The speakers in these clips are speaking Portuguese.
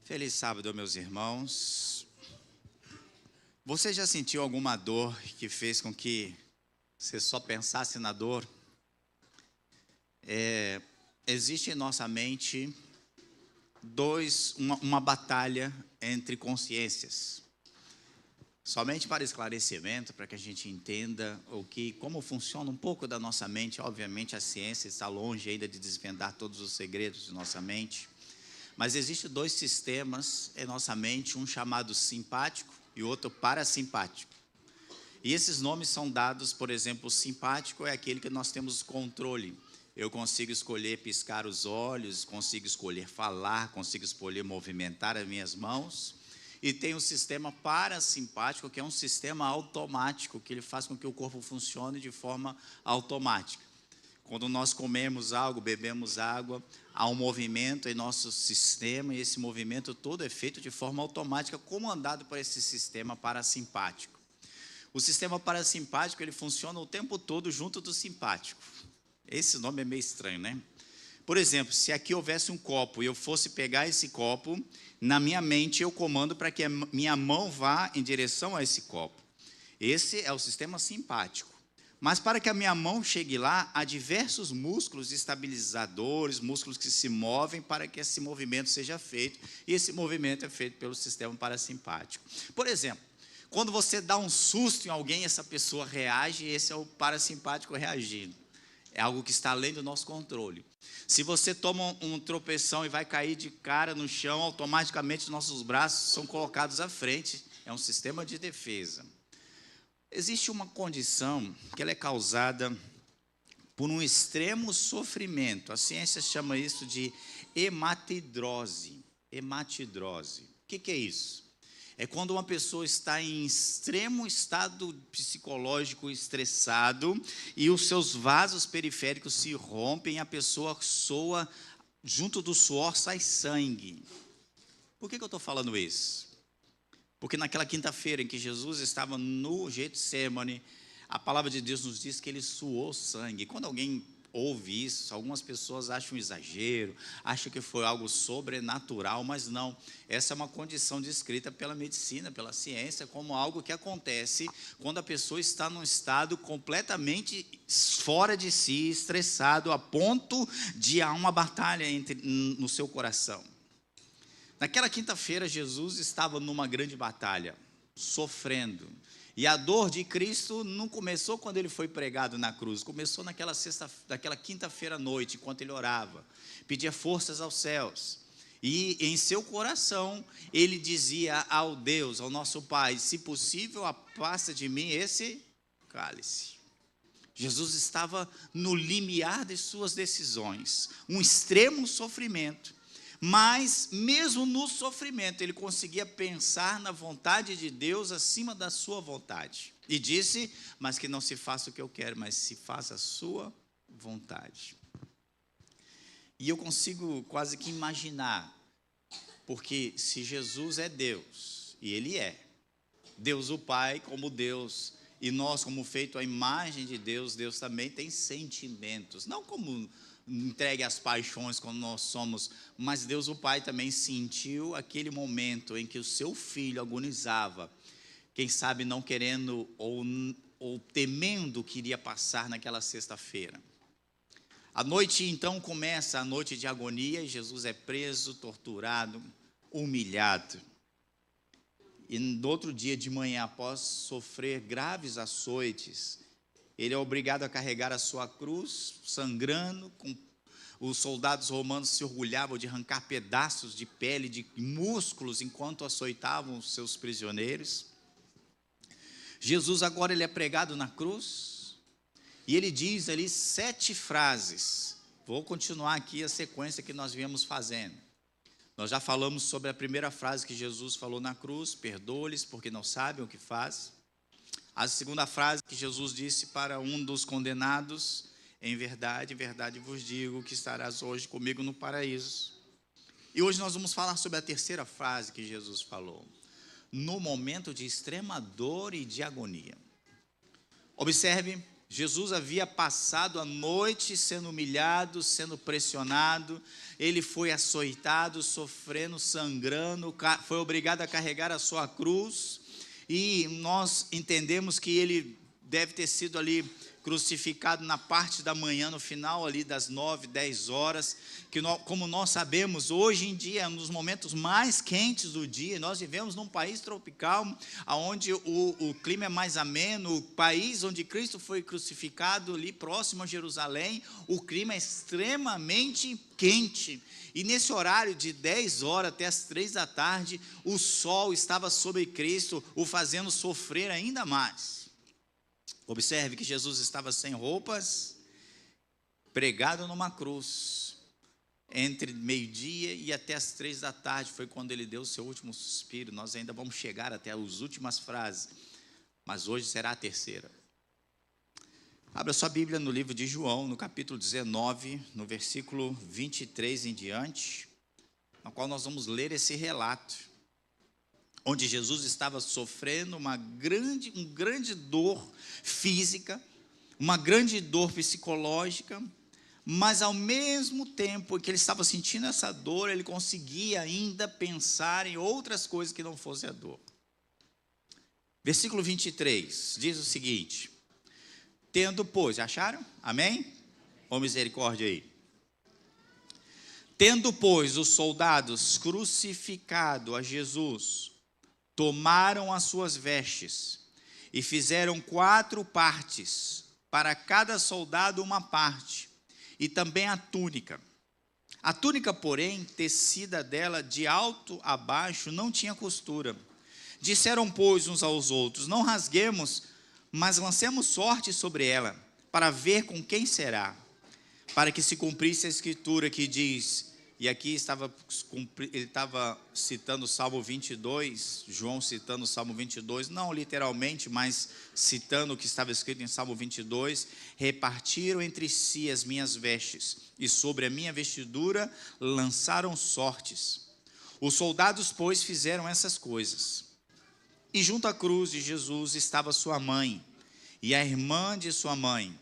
Feliz sábado, meus irmãos. Você já sentiu alguma dor que fez com que você só pensasse na dor? Existe em nossa mente uma batalha entre consciências. Somente para esclarecimento, para que a gente entenda como funciona um pouco da nossa mente. Obviamente a ciência está longe ainda de desvendar todos os segredos de nossa mente. Mas existem dois sistemas em nossa mente, um chamado simpático e outro parasimpático. E esses nomes são dados, por exemplo, o simpático é aquele que nós temos controle. Eu consigo escolher piscar os olhos, consigo escolher falar, consigo escolher movimentar as minhas mãos. E tem o sistema parasimpático, que é um sistema automático, que ele faz com que o corpo funcione de forma automática. Quando nós comemos algo, bebemos água, há um movimento em nosso sistema, e esse movimento todo é feito de forma automática, comandado por esse sistema parasimpático. O sistema parasimpático, ele funciona o tempo todo junto do simpático. Esse nome é meio estranho, né? Por exemplo, se aqui houvesse um copo e eu fosse pegar esse copo, na minha mente eu comando para que a minha mão vá em direção a esse copo. Esse é o sistema simpático. Mas para que a minha mão chegue lá, há diversos músculos estabilizadores, músculos que se movem para que esse movimento seja feito. E esse movimento é feito pelo sistema parasimpático. Por exemplo, quando você dá um susto em alguém, essa pessoa reage, e esse é o parasimpático reagindo. É algo que está além do nosso controle. Se você toma um tropeção e vai cair de cara no chão, automaticamente nossos braços são colocados à frente. É um sistema de defesa. Existe uma condição que ela é causada por um extremo sofrimento. A ciência chama isso de hematidrose. Hematidrose. O que é isso? É quando uma pessoa está em extremo estado psicológico estressado e os seus vasos periféricos se rompem e a pessoa soa, junto do suor sai sangue. Por que eu estou falando isso? Porque naquela quinta-feira em que Jesus estava no Getsemane, a palavra de Deus nos diz que ele suou sangue. Quando alguém ouve isso, algumas pessoas acham um exagero, acham que foi algo sobrenatural, mas não. Essa é uma condição descrita pela medicina, pela ciência, como algo que acontece quando a pessoa está num estado completamente fora de si, estressado, a ponto de há uma batalha no seu coração. Naquela quinta-feira, Jesus estava numa grande batalha, sofrendo. E a dor de Cristo não começou quando ele foi pregado na cruz, começou naquela quinta-feira à noite, enquanto ele orava, pedia forças aos céus. E em seu coração, ele dizia ao Deus, ao nosso Pai, se possível, afasta de mim esse cálice. Jesus estava no limiar de suas decisões, um extremo sofrimento. Mas, mesmo no sofrimento, ele conseguia pensar na vontade de Deus acima da sua vontade. E disse, mas que não se faça o que eu quero, mas se faça a sua vontade. E eu consigo quase que imaginar, porque se Jesus é Deus, e Ele é, Deus o Pai como Deus, e nós como feito à imagem de Deus, Deus também tem sentimentos, não como entregue às paixões quando nós somos, mas Deus o Pai também sentiu aquele momento em que o seu filho agonizava, quem sabe não querendo ou temendo o que iria passar naquela sexta-feira. A noite então começa, a noite de agonia, e Jesus é preso, torturado, humilhado. E no outro dia de manhã, após sofrer graves açoites, ele é obrigado a carregar a sua cruz, sangrando. Os soldados romanos se orgulhavam de arrancar pedaços de pele, de músculos, enquanto açoitavam os seus prisioneiros. Jesus agora ele é pregado na cruz, e ele diz ali 7 frases. Vou continuar aqui a sequência que nós viemos fazendo. Nós já falamos sobre a primeira frase que Jesus falou na cruz, perdoa-lhes porque não sabem o que fazem. A segunda frase que Jesus disse para um dos condenados, em verdade vos digo que estarás hoje comigo no paraíso. E hoje nós vamos falar sobre a terceira frase que Jesus falou, no momento de extrema dor e de agonia. Observe Jesus havia passado a noite sendo humilhado, sendo pressionado, ele foi açoitado, sofrendo, sangrando, foi obrigado a carregar a sua cruz, e nós entendemos que ele deve ter sido ali crucificado na parte da manhã, no final ali das 9, 10 horas, que como nós sabemos, hoje em dia, nos momentos mais quentes do dia, nós vivemos num país tropical, onde o clima é mais ameno, o país onde Cristo foi crucificado, ali próximo a Jerusalém, o clima é extremamente quente, e nesse horário de 10 horas até as 3 da tarde, o sol estava sobre Cristo, o fazendo sofrer ainda mais. Observe que Jesus estava sem roupas, pregado numa cruz, entre meio-dia e até as 3 da tarde, foi quando ele deu o seu último suspiro. Nós ainda vamos chegar até as últimas frases, mas hoje será a terceira. Abra sua Bíblia no livro de João, no capítulo 19, no versículo 23 em diante, no qual nós vamos ler esse relato, onde Jesus estava sofrendo uma grande dor física, uma grande dor psicológica, mas ao mesmo tempo que ele estava sentindo essa dor, ele conseguia ainda pensar em outras coisas que não fosse a dor. Versículo 23 diz o seguinte: tendo, pois, acharam? Amém? Ô misericórdia aí. Tendo, pois, os soldados crucificado a Jesus, tomaram as suas vestes e fizeram 4 partes, para cada soldado uma parte, e também a túnica. A túnica, porém, tecida dela de alto a baixo, não tinha costura. Disseram, pois, uns aos outros: não rasguemos, mas lancemos sorte sobre ela, para ver com quem será, para que se cumprisse a escritura que diz. E aqui ele estava citando o Salmo 22, João citando o Salmo 22, não literalmente, mas citando o que estava escrito em Salmo 22, repartiram entre si as minhas vestes, e sobre a minha vestidura lançaram sortes. Os soldados, pois, fizeram essas coisas. E junto à cruz de Jesus estava sua mãe, e a irmã de sua mãe,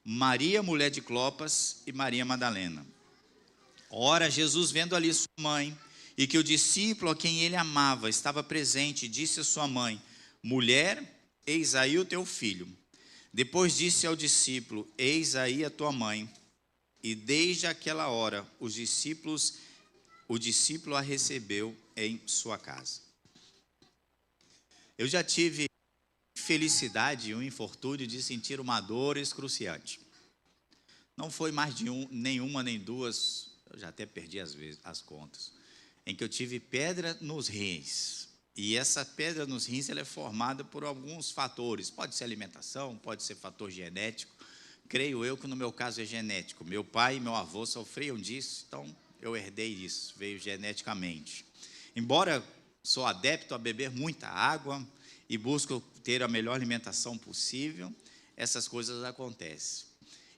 Maria, mulher de Clopas, e Maria Madalena. Ora, Jesus, vendo ali sua mãe, e que o discípulo a quem ele amava estava presente, disse a sua mãe: mulher, eis aí o teu filho. Depois disse ao discípulo: eis aí a tua mãe. E desde aquela hora, o discípulo a recebeu em sua casa. Eu já tive felicidade e um infortúnio de sentir uma dor excruciante. Não foi mais de nenhuma nem duas, eu já até perdi as contas, em que eu tive pedra nos rins. E essa pedra nos rins ela é formada por alguns fatores. Pode ser alimentação, pode ser fator genético. Creio eu que no meu caso é genético. Meu pai e meu avô sofriam disso, então eu herdei isso, veio geneticamente. Embora sou adepto a beber muita água e busco ter a melhor alimentação possível, essas coisas acontecem.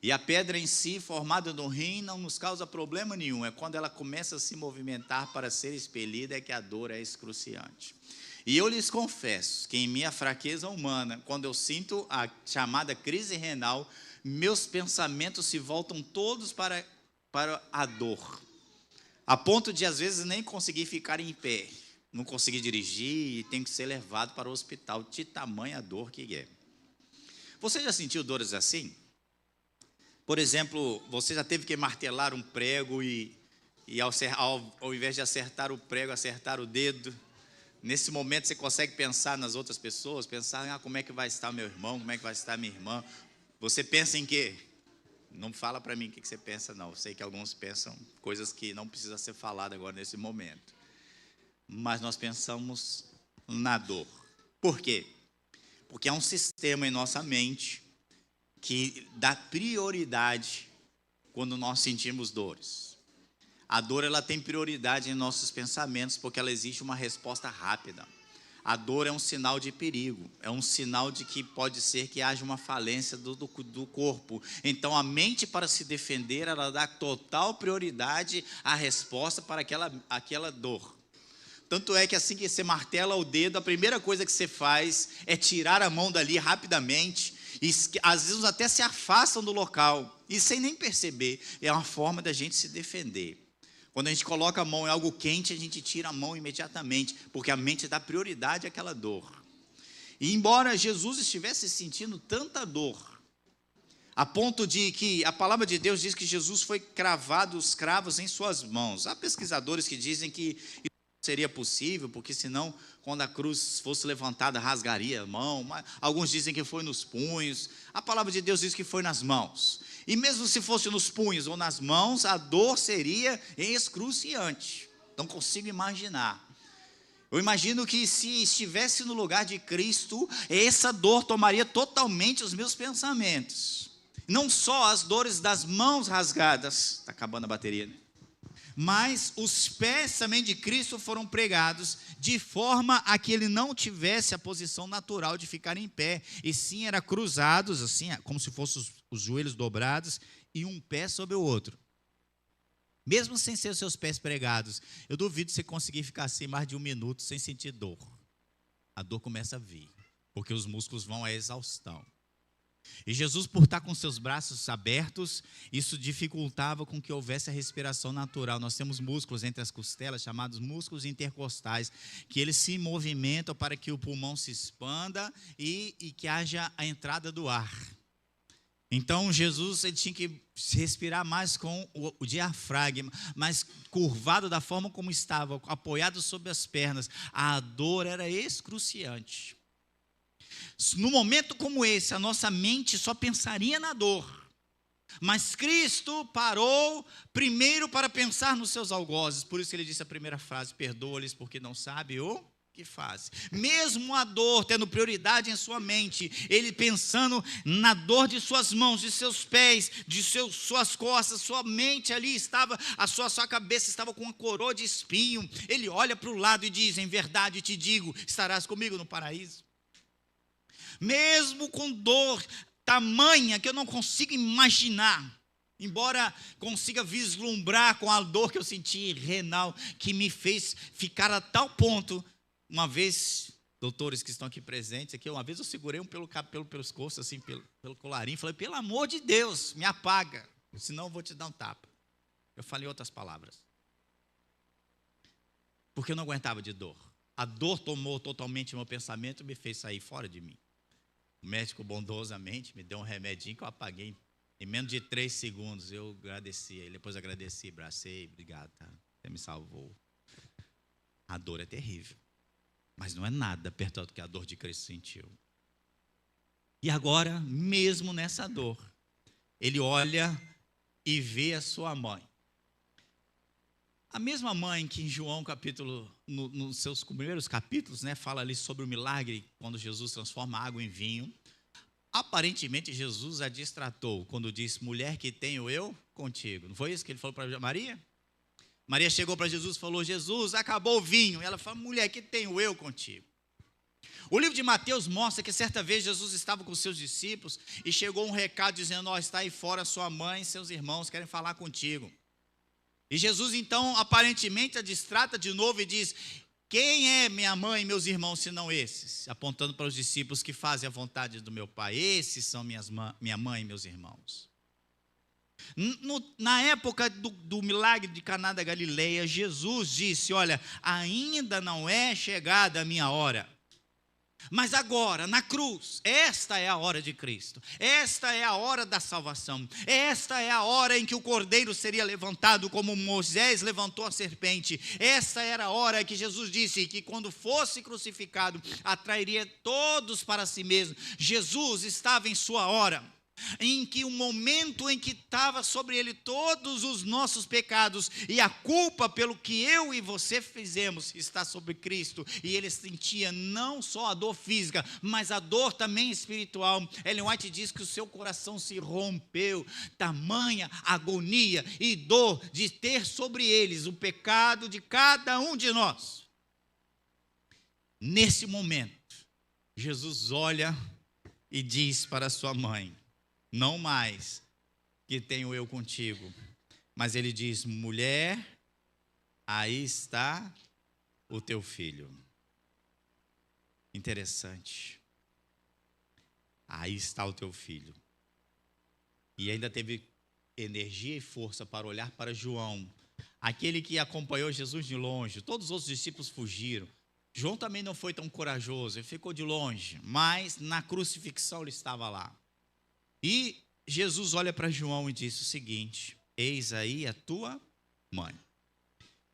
E a pedra em si, formada no rim, não nos causa problema nenhum. É quando ela começa a se movimentar para ser expelida é que a dor é excruciante. E eu lhes confesso que em minha fraqueza humana, quando eu sinto a chamada crise renal, meus pensamentos se voltam todos para a dor. A ponto de, às vezes, nem conseguir ficar em pé. Não conseguir dirigir e tenho que ser levado para o hospital, de tamanha dor que é. Você já sentiu dores assim? Por exemplo, você já teve que martelar um prego e ao invés de acertar o prego, acertar o dedo. Nesse momento você consegue pensar nas outras pessoas, pensar, como é que vai estar meu irmão, como é que vai estar minha irmã. Você pensa em quê? Não fala para mim o que você pensa, não. Eu sei que alguns pensam coisas que não precisam ser faladas agora nesse momento. Mas nós pensamos na dor. Por quê? Porque há um sistema em nossa mente que dá prioridade quando nós sentimos dores. A dor ela tem prioridade em nossos pensamentos porque ela exige uma resposta rápida. A dor é um sinal de perigo, é um sinal de que pode ser que haja uma falência do corpo. Então a mente, para se defender, ela dá total prioridade à resposta para aquela dor. Tanto é que assim que você martela o dedo, a primeira coisa que você faz é tirar a mão dali rapidamente e às vezes até se afastam do local, e sem nem perceber, é uma forma da gente se defender. Quando a gente coloca a mão em algo quente, a gente tira a mão imediatamente, porque a mente dá prioridade àquela dor. E embora Jesus estivesse sentindo tanta dor, a ponto de que a palavra de Deus diz que Jesus foi cravado os cravos em suas mãos. Há pesquisadores que dizem que isso não seria possível, porque senão, quando a cruz fosse levantada, rasgaria a mão. Alguns dizem que foi nos punhos. A palavra de Deus diz que foi nas mãos. E mesmo se fosse nos punhos ou nas mãos, a dor seria excruciante. Não consigo imaginar. Eu imagino que se estivesse no lugar de Cristo, essa dor tomaria totalmente os meus pensamentos. Não só as dores das mãos rasgadas, está acabando a bateria, né? Mas os pés também de Cristo foram pregados de forma a que ele não tivesse a posição natural de ficar em pé, e sim era cruzados, assim, como se fossem os joelhos dobrados, e um pé sobre o outro. Mesmo sem ser os seus pés pregados, eu duvido você conseguir ficar assim mais de 1 minuto sem sentir dor. A dor começa a vir, porque os músculos vão à exaustão. E Jesus, por estar com seus braços abertos, isso dificultava com que houvesse a respiração natural. Nós temos músculos entre as costelas, chamados músculos intercostais, que eles se movimentam para que o pulmão se expanda e que haja a entrada do ar. Então, Jesus ele tinha que respirar mais com o diafragma, mais curvado da forma como estava, apoiado sobre as pernas. A dor era excruciante. No momento como esse, a nossa mente só pensaria na dor. Mas Cristo parou primeiro para pensar nos seus algozes. Por isso ele disse a primeira frase: perdoa-lhes porque não sabem o que fazem. Mesmo a dor tendo prioridade em sua mente, ele pensando na dor de suas mãos, de seus pés, de suas costas, sua mente ali estava, a sua cabeça estava com uma coroa de espinho. Ele olha para o lado e diz: em verdade te digo, estarás comigo no paraíso. Mesmo com dor tamanha que eu não consigo imaginar, embora consiga vislumbrar com a dor que eu senti renal, que me fez ficar a tal ponto. Uma vez, doutores que estão aqui presentes, uma vez eu segurei pelo pescoço, assim, pelo colarinho, falei: pelo amor de Deus, me apaga, senão eu vou te dar um tapa. Eu falei outras palavras, porque eu não aguentava de dor. A dor tomou totalmente o meu pensamento e me fez sair fora de mim. O médico bondosamente me deu um remedinho que eu apaguei em menos de 3 segundos. Eu agradeci ele, depois agradeci, abracei: obrigado, tá? Você me salvou. A dor é terrível, mas não é nada perto do que a dor de Cristo sentiu. E agora, mesmo nessa dor, ele olha e vê a sua mãe. A mesma mãe que em João capítulo, nos seus primeiros capítulos, né, fala ali sobre o milagre, quando Jesus transforma a água em vinho. Aparentemente Jesus a distratou quando disse: mulher, que tenho eu contigo. Não foi isso que ele falou para Maria? Maria chegou para Jesus e falou: Jesus, acabou o vinho. E ela falou: mulher, que tenho eu contigo. O livro de Mateus mostra que certa vez Jesus estava com seus discípulos e chegou um recado dizendo: ó, está aí fora sua mãe e seus irmãos querem falar contigo. E Jesus então aparentemente a distrata de novo e diz: quem é minha mãe e meus irmãos senão esses? Apontando para os discípulos que fazem a vontade do meu Pai. Esses são minha mãe e meus irmãos. Na época do milagre de Caná da Galileia, Jesus disse: olha, ainda não é chegada a minha hora. Mas agora, na cruz, esta é a hora de Cristo. Esta é a hora da salvação. Esta é a hora em que o cordeiro seria levantado, como Moisés levantou a serpente. Esta era a hora que Jesus disse que quando fosse crucificado, atrairia todos para si mesmo. Jesus estava em sua hora, em que o momento em que estava sobre ele todos os nossos pecados e a culpa pelo que eu e você fizemos está sobre Cristo, e ele sentia não só a dor física, mas a dor também espiritual. Ellen White diz que o seu coração se rompeu, tamanha agonia e dor de ter sobre eles o pecado de cada um de nós. Nesse momento, Jesus olha e diz para sua mãe: não mais que tenho eu contigo, mas ele diz: mulher, aí está o teu filho. Interessante. aí está o teu filho. E ainda teve energia e força para olhar para João, aquele que acompanhou Jesus de longe. Todos os outros discípulos fugiram. João também não foi tão corajoso, ele ficou de longe, mas na crucifixão ele estava lá. E Jesus olha para João e disse o seguinte: eis aí a tua mãe.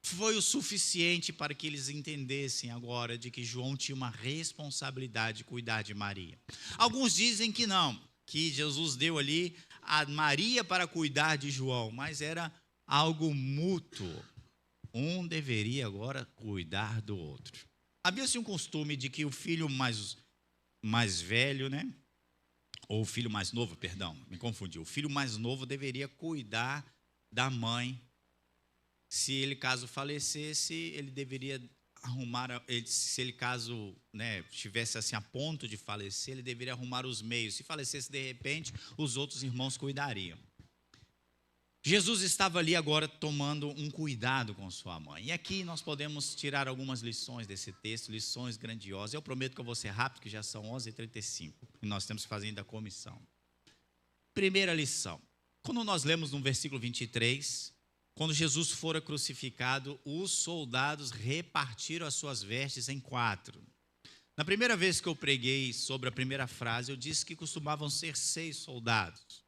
Foi o suficiente para que eles entendessem agora de que João tinha uma responsabilidade de cuidar de Maria. Alguns dizem que não, que Jesus deu ali a Maria para cuidar de João, mas era algo mútuo. Um deveria agora cuidar do outro. Havia-se um costume de que o filho mais velho, né? Ou o filho mais novo, perdão, me confundi. O filho mais novo deveria cuidar da mãe. Se ele, caso falecesse, ele deveria arrumar, se ele, caso, né, estivesse assim a ponto de falecer, ele deveria arrumar os meios. Se falecesse de repente, os outros irmãos cuidariam. Jesus estava ali agora tomando um cuidado com sua mãe. E aqui nós podemos tirar algumas lições desse texto, lições grandiosas. Eu prometo que eu vou ser rápido, que já são 11h35 e nós temos que fazer ainda a comissão. Primeira lição. Quando nós lemos no versículo 23, quando Jesus fora crucificado, os soldados repartiram as suas vestes em 4. Na primeira vez que eu preguei sobre a primeira frase, eu disse que costumavam ser 6 soldados.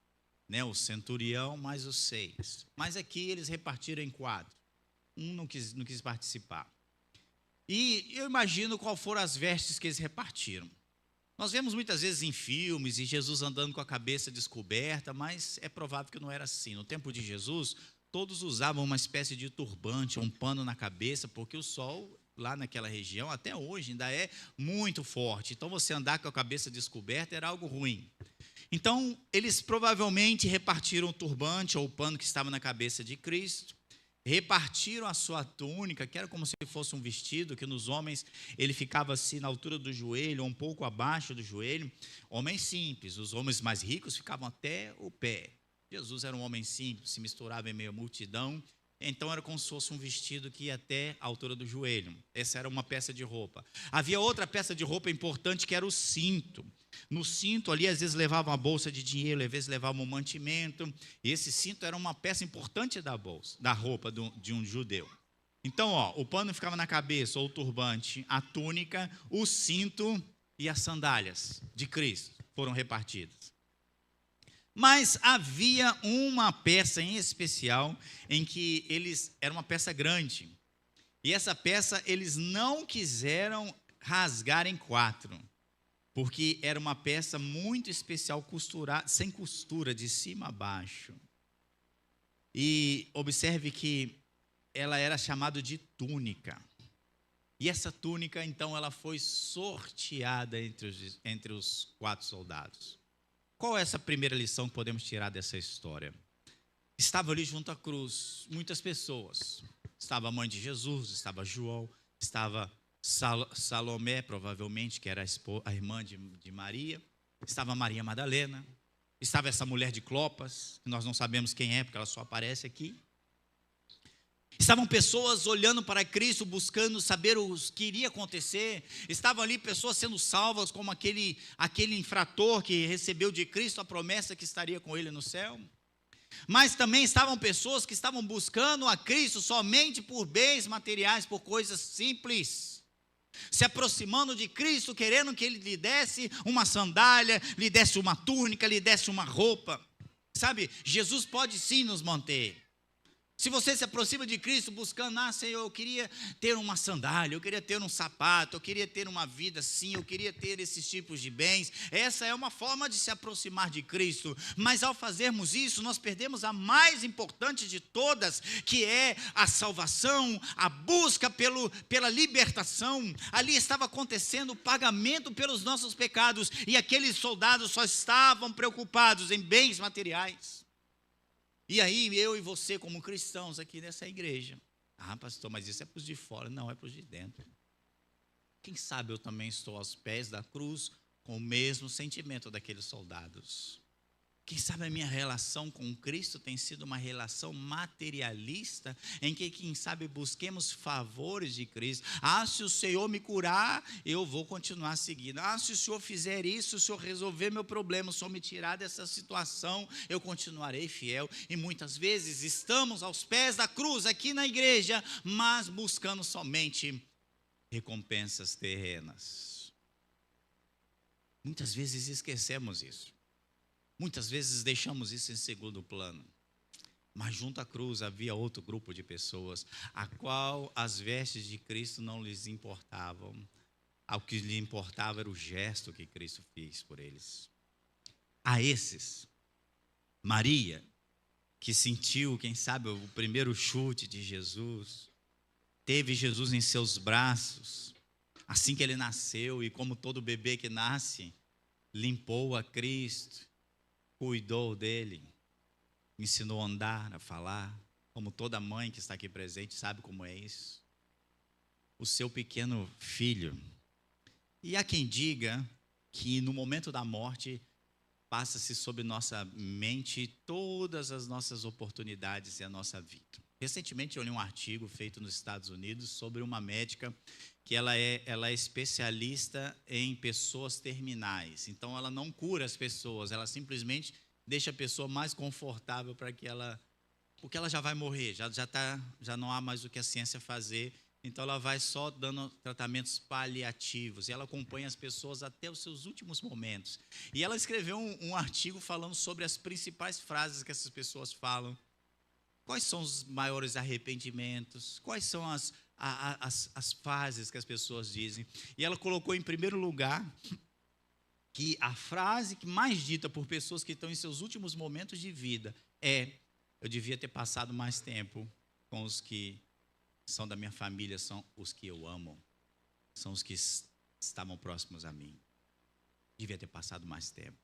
Né, o centurião mais os 6. Mas aqui eles repartiram em 4. Um não quis participar. E eu imagino qual foram as vestes que eles repartiram. Nós vemos muitas vezes em filmes e Jesus andando com a cabeça descoberta, mas é provável que não era assim. No tempo de Jesus, todos usavam uma espécie de turbante, um pano na cabeça, porque o sol lá naquela região, até hoje, ainda é muito forte. Então você andar com a cabeça descoberta era algo ruim. Então, eles provavelmente repartiram o turbante ou o pano que estava na cabeça de Cristo, repartiram a sua túnica, que era como se fosse um vestido, que nos homens ele ficava assim na altura do joelho, ou um pouco abaixo do joelho. Homens simples, os homens mais ricos ficavam até o pé. Jesus era um homem simples, se misturava em meio à multidão, então era como se fosse um vestido que ia até a altura do joelho. Essa era uma peça de roupa. Havia outra peça de roupa importante que era o cinto. No cinto ali, às vezes levavam uma bolsa de dinheiro, às vezes levavam um mantimento. E esse cinto era uma peça importante da bolsa, da roupa de um judeu. Então, o pano ficava na cabeça, ou o turbante, a túnica, o cinto e as sandálias de Cristo foram repartidas. Mas havia uma peça em especial em que era uma peça grande. E essa peça eles não quiseram rasgar em 4. Porque era uma peça muito especial, sem costura, de cima a baixo. E observe que ela era chamada de túnica. E essa túnica, então, ela foi sorteada entre os 4 soldados. Qual é essa primeira lição que podemos tirar dessa história? Estava ali junto à cruz muitas pessoas. Estava a mãe de Jesus, estava João, estava Salomé, provavelmente, que era a irmã de Maria. Estava Maria Madalena. Estava essa mulher de Clopas, que nós não sabemos quem é, porque ela só aparece aqui. Estavam pessoas olhando para Cristo, buscando saber o que iria acontecer. Estavam ali pessoas sendo salvas, como aquele infrator que recebeu de Cristo a promessa que estaria com ele no céu. Mas também estavam pessoas que estavam buscando a Cristo somente por bens materiais, por coisas simples. Se aproximando de Cristo, querendo que Ele lhe desse uma sandália, lhe desse uma túnica, lhe desse uma roupa. Sabe, Jesus pode sim nos manter. Se você se aproxima de Cristo buscando, Senhor, eu queria ter uma sandália, eu queria ter um sapato, eu queria ter uma vida assim, eu queria ter esses tipos de bens. Essa é uma forma de se aproximar de Cristo. Mas ao fazermos isso, nós perdemos a mais importante de todas, que é a salvação, a busca pela libertação. Ali estava acontecendo o pagamento pelos nossos pecados, e aqueles soldados só estavam preocupados em bens materiais. E aí, eu e você, como cristãos aqui nessa igreja, pastor, mas isso é para os de fora. Não, é para os de dentro. Quem sabe eu também estou aos pés da cruz com o mesmo sentimento daqueles soldados. Quem sabe a minha relação com Cristo tem sido uma relação materialista, em que, quem sabe, busquemos favores de Cristo. Se o Senhor me curar, eu vou continuar seguindo. Se o Senhor fizer isso, se o Senhor resolver meu problema, se o Senhor me tirar dessa situação, eu continuarei fiel. E muitas vezes estamos aos pés da cruz aqui na igreja, mas buscando somente recompensas terrenas. Muitas vezes esquecemos isso. Muitas vezes deixamos isso em segundo plano. Mas junto à cruz havia outro grupo de pessoas, a qual as vestes de Cristo não lhes importavam. Ao que lhe importava era o gesto que Cristo fez por eles. A esses, Maria, que sentiu, quem sabe, o primeiro chute de Jesus, teve Jesus em seus braços, assim que ele nasceu, e como todo bebê que nasce, limpou a Cristo, cuidou dele, ensinou a andar, a falar, como toda mãe que está aqui presente sabe como é isso. O seu pequeno filho. E há quem diga que no momento da morte passa-se sobre nossa mente todas as nossas oportunidades e a nossa vida. Recentemente eu li um artigo feito nos Estados Unidos sobre uma médica que ela é especialista em pessoas terminais. Então ela não cura as pessoas, ela simplesmente deixa a pessoa mais confortável para que ela, porque ela já vai morrer, já não há mais o que a ciência fazer. Então ela vai só dando tratamentos paliativos e ela acompanha as pessoas até os seus últimos momentos. E ela escreveu um artigo falando sobre as principais frases que essas pessoas falam. Quais são os maiores arrependimentos? Quais são as fases que as pessoas dizem? E ela colocou em primeiro lugar que a frase que mais dita por pessoas que estão em seus últimos momentos de vida é: eu devia ter passado mais tempo com os que são da minha família, são os que eu amo, são os que estavam próximos a mim. Devia ter passado mais tempo.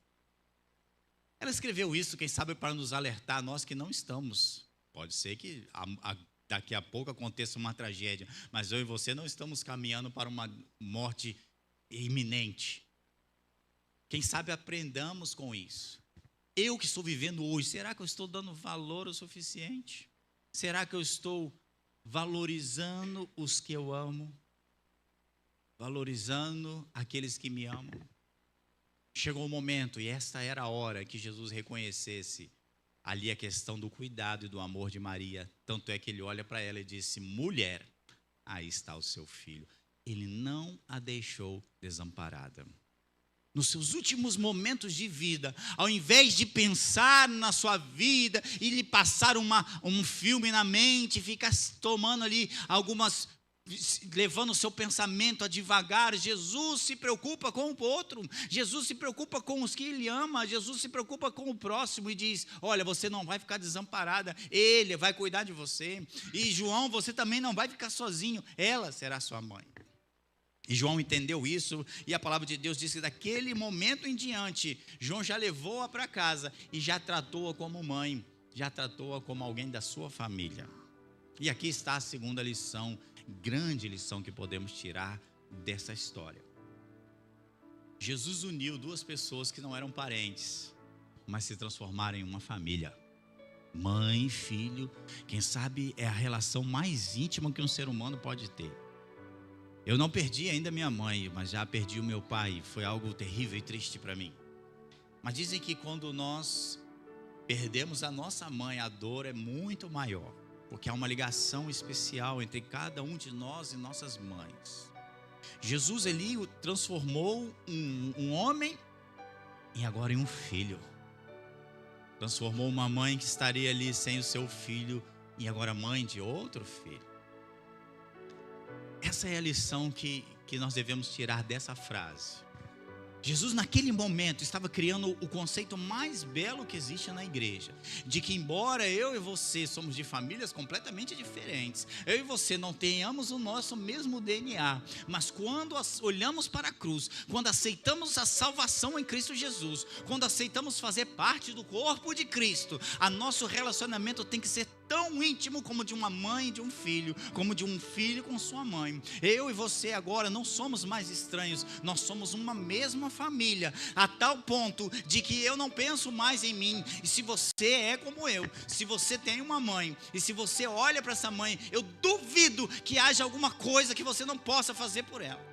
Ela escreveu isso, quem sabe, para nos alertar, nós que não estamos. Pode ser que daqui a pouco aconteça uma tragédia, mas eu e você não estamos caminhando para uma morte iminente. Quem sabe aprendamos com isso. Eu que estou vivendo hoje, será que eu estou dando valor o suficiente? Será que eu estou valorizando os que eu amo? Valorizando aqueles que me amam? Chegou o momento, e esta era a hora que Jesus reconhecesse ali a questão do cuidado e do amor de Maria. Tanto é que ele olha para ela e disse: mulher, aí está o seu filho. Ele não a deixou desamparada. Nos seus últimos momentos de vida, ao invés de pensar na sua vida e lhe passar um filme na mente, ficar tomando ali levando o seu pensamento a devagar, Jesus se preocupa com o outro, Jesus se preocupa com os que Ele ama, Jesus se preocupa com o próximo e diz: olha, você não vai ficar desamparada, Ele vai cuidar de você. E João, você também não vai ficar sozinho, ela será sua mãe. E João entendeu isso, e a palavra de Deus diz que daquele momento em diante, João já levou-a para casa e já tratou-a como mãe, já tratou-a como alguém da sua família. E aqui está a segunda lição, grande lição que podemos tirar dessa história. Jesus uniu duas pessoas que não eram parentes, mas se transformaram em uma família. Mãe e filho, quem sabe é a relação mais íntima que um ser humano pode ter. Eu não perdi ainda minha mãe, mas já perdi o meu pai. Foi algo terrível e triste para mim. Mas dizem que quando nós perdemos a nossa mãe, a dor é muito maior, porque há uma ligação especial entre cada um de nós e nossas mães. Jesus, ele transformou um homem e agora em um filho. Transformou uma mãe que estaria ali sem o seu filho e agora mãe de outro filho. Essa é a lição que nós devemos tirar dessa frase. Jesus, naquele momento, estava criando o conceito mais belo que existe na igreja, de que embora eu e você somos de famílias completamente diferentes, eu e você não tenhamos o nosso mesmo DNA, mas quando olhamos para a cruz, quando aceitamos a salvação em Cristo Jesus, quando aceitamos fazer parte do corpo de Cristo, nosso relacionamento tem que ser tão íntimo como de uma mãe e de um filho, como de um filho com sua mãe. Eu e você agora não somos mais estranhos, nós somos uma mesma família, a tal ponto de que eu não penso mais em mim. E se você é como eu, se você tem uma mãe, e se você olha para essa mãe, eu duvido que haja alguma coisa que você não possa fazer por ela.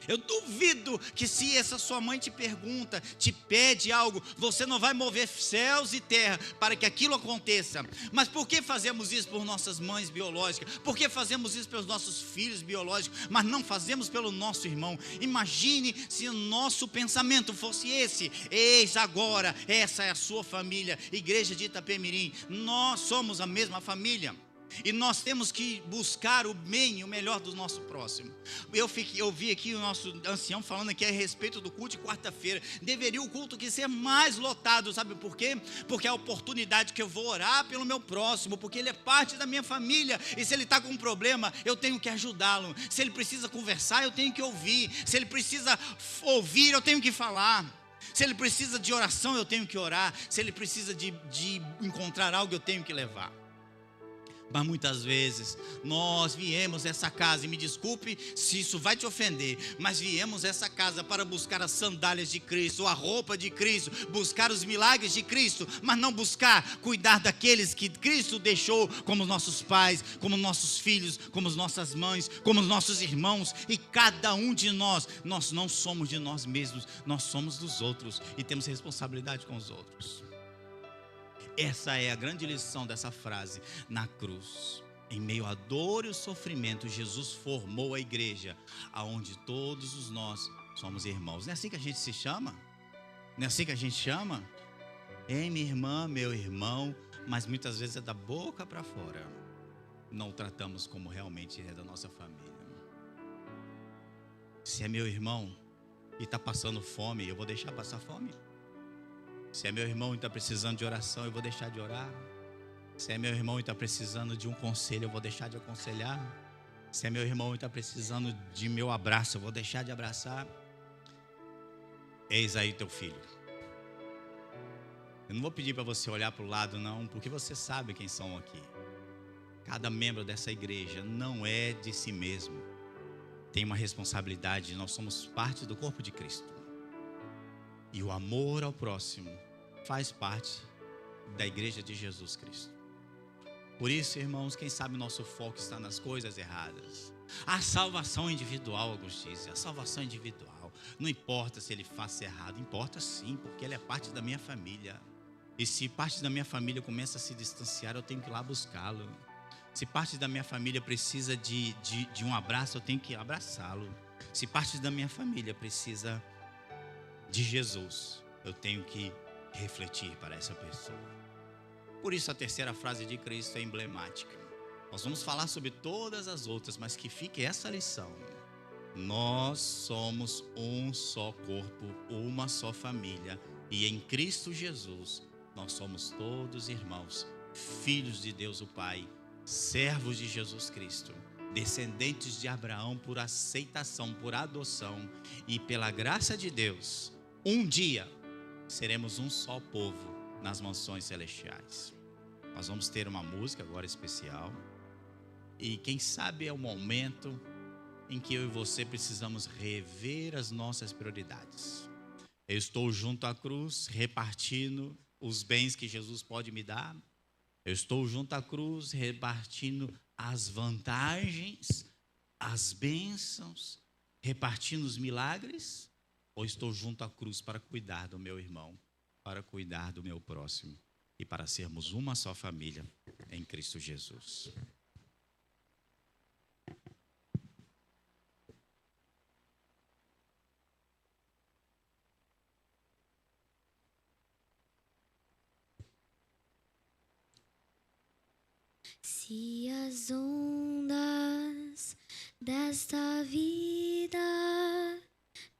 Eu duvido que se essa sua mãe te pergunta, te pede algo, você não vai mover céus e terra para que aquilo aconteça. Mas por que fazemos isso por nossas mães biológicas? Por que fazemos isso pelos nossos filhos biológicos, mas não fazemos pelo nosso irmão? Imagine se o nosso pensamento fosse esse: eis agora, essa é a sua família, Igreja de Itapemirim, nós somos a mesma família. E nós temos que buscar o bem e o melhor do nosso próximo. Eu vi aqui o nosso ancião falando aqui a respeito do culto de quarta-feira. Deveria o culto que ser mais lotado, sabe por quê? Porque é a oportunidade que eu vou orar pelo meu próximo, porque ele é parte da minha família. E se ele está com um problema, eu tenho que ajudá-lo. Se ele precisa conversar, eu tenho que ouvir. Se ele precisa ouvir, eu tenho que falar. Se ele precisa de oração, eu tenho que orar. Se ele precisa de encontrar algo, eu tenho que levar. Mas muitas vezes nós viemos essa casa, e me desculpe se isso vai te ofender, mas viemos essa casa para buscar as sandálias de Cristo, a roupa de Cristo, buscar os milagres de Cristo, mas não buscar cuidar daqueles que Cristo deixou, como nossos pais, como nossos filhos, como nossas mães, como nossos irmãos. E cada um de nós não somos de nós mesmos, nós somos dos outros e temos responsabilidade com os outros. Essa é a grande lição dessa frase. Na cruz, em meio à dor e ao sofrimento, Jesus formou a igreja, aonde todos os nós somos irmãos. Não é assim que a gente se chama? Não é assim que a gente chama? Ei, minha irmã, meu irmão. Mas muitas vezes é da boca para fora. Não o tratamos como realmente é da nossa família. Se é meu irmão e está passando fome, eu vou deixar passar fome? Se é meu irmão e está precisando de oração, eu vou deixar de orar. Se é meu irmão e está precisando de um conselho, eu vou deixar de aconselhar. Se é meu irmão e está precisando de meu abraço, eu vou deixar de abraçar. Eis aí teu filho. Eu não vou pedir para você olhar para o lado não, porque você sabe quem são aqui. Cada membro dessa igreja não é de si mesmo. Tem uma responsabilidade, nós somos parte do corpo de Cristo. E o amor ao próximo faz parte da igreja de Jesus Cristo. Por isso, irmãos, quem sabe nosso foco está nas coisas erradas. A salvação individual, alguns dizem, a salvação individual. Não importa se ele faça errado, importa sim, porque ele é parte da minha família. E se parte da minha família começa a se distanciar, eu tenho que ir lá buscá-lo. Se parte da minha família precisa de um abraço, eu tenho que abraçá-lo. Se parte da minha família precisa de Jesus, eu tenho que refletir para essa pessoa. Por isso a terceira frase de Cristo é emblemática. Nós vamos falar sobre todas as outras, mas que fique essa lição: nós somos um só corpo, uma só família, e em Cristo Jesus nós somos todos irmãos, filhos de Deus o Pai, servos de Jesus Cristo, descendentes de Abraão por aceitação, por adoção, e pela graça de Deus, um dia seremos um só povo nas mansões celestiais. Nós vamos ter uma música agora especial, e quem sabe é o momento em que eu e você precisamos rever as nossas prioridades. Eu estou junto à cruz, repartindo os bens que Jesus pode me dar. Eu estou junto à cruz, repartindo as vantagens, as bênçãos, repartindo os milagres. Ou estou junto à cruz para cuidar do meu irmão, para cuidar do meu próximo e para sermos uma só família em Cristo Jesus. Se as ondas desta vida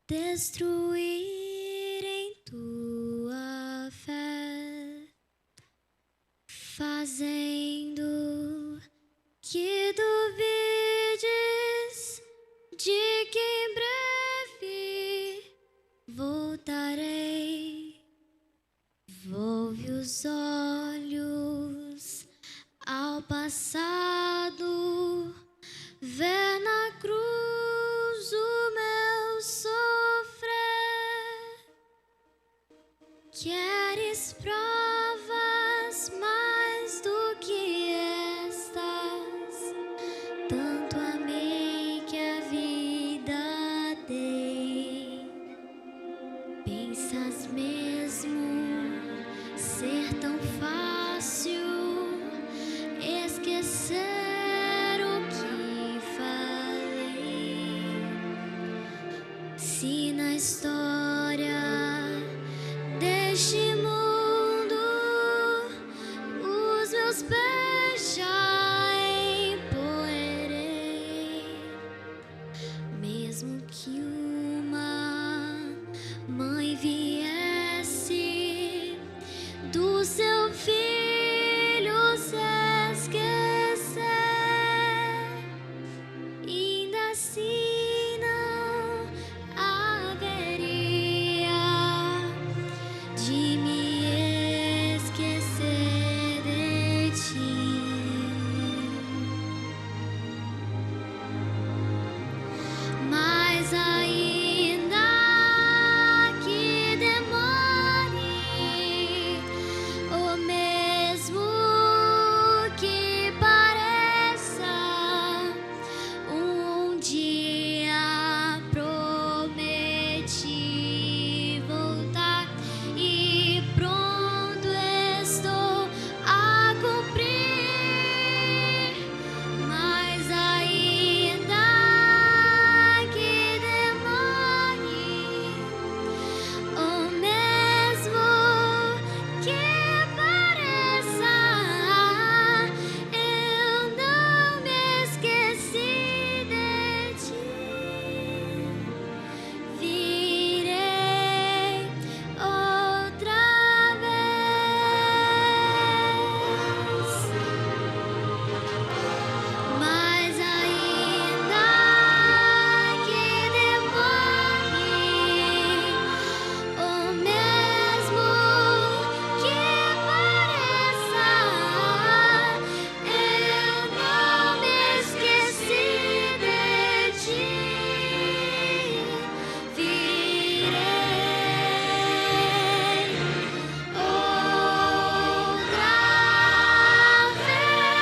destruírem tua fé, fazendo que duvides de que em breve voltarei, volve os olhos passado, ver na cruz o meu sofrer. Queres provas mais do que estas? Tanto amei que a vida dei. Pensas mesmo ser tão fácil esquecer o que falei? Se na história deste mundo os meus pés já empoeirei, mesmo que uma mãe viesse do seu filho se esquecer, ainda assim não haveria de me esquecer de ti. Mas ainda que demore, ou mesmo que pareça, um dia prometi voltar e pronto estou a cumprir. Mas ainda que demore, ou mesmo que pareça, eu não me esqueci de ti. Virei outra vez. Mas ainda que demore, ou mesmo que pareça, eu não me esqueci de ti. Virei outra vez.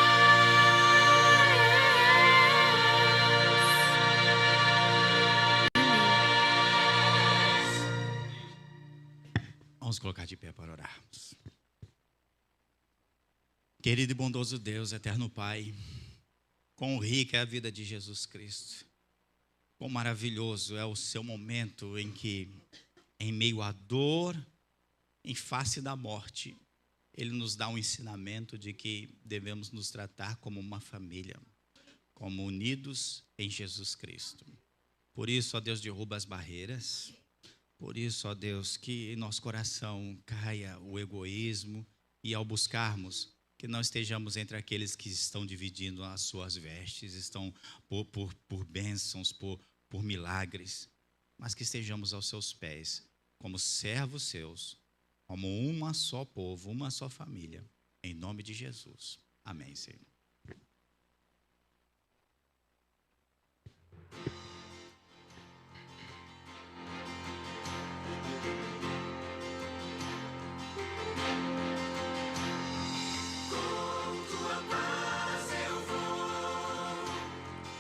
Vamos colocar de pé para orarmos. Querido e bondoso Deus, eterno Pai, quão rica é a vida de Jesus Cristo. Quão maravilhoso é o seu momento em que, em meio à dor, em face da morte, Ele nos dá um ensinamento de que devemos nos tratar como uma família, como unidos em Jesus Cristo. Por isso, ó Deus, derruba as barreiras. Por isso, ó Deus, que em nosso coração caia o egoísmo e ao buscarmos, que não estejamos entre aqueles que estão dividindo as suas vestes, estão por bênçãos, por milagres, mas que estejamos aos seus pés, como servos seus, como uma só povo, uma só família, em nome de Jesus. Amém, Senhor.